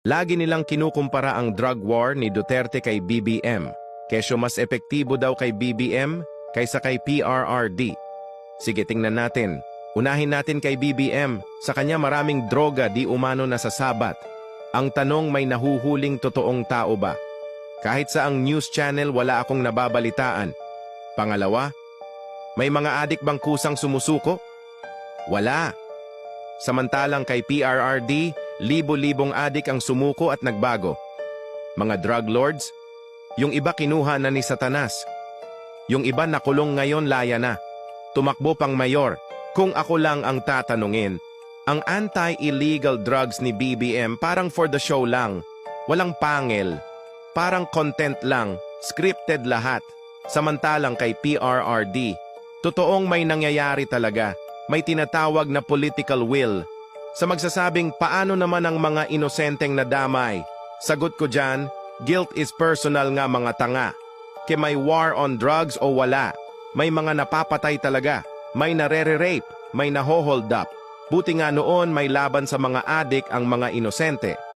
Lagi nilang kinukumpara ang drug war ni Duterte kay BBM. Kesyo mas epektibo daw kay BBM kaysa kay PRRD. Sige, tingnan natin. Unahin natin kay BBM. Sa kanya maraming droga di umano nasasabat. Ang tanong, may nahuhuling totoong tao ba? Kahit sa ang news channel wala akong nababalitaan. Pangalawa, may mga adik bang kusang sumusuko? Wala. Samantalang kay PRRD, libo-libong adik ang sumuko at nagbago. Mga drug lords, yung iba kinuha na ni Satanas. Yung iba nakulong ngayon laya na. Tumakbo pang mayor. Kung ako lang ang tatanungin, ang anti-illegal drugs ni BBM parang for the show lang. Walang pangil. Parang content lang. Scripted lahat. Samantalang kay PRRD, totoong may nangyayari talaga. May tinatawag na political will. Sa magsasabing paano naman ang mga inosenteng nadamay? Sagot ko dyan, guilt is personal nga mga tanga. Ke may war on drugs o wala? May mga napapatay talaga. May narere-rape. May naho-hold up. Buti nga noon may laban sa mga adik ang mga inosente.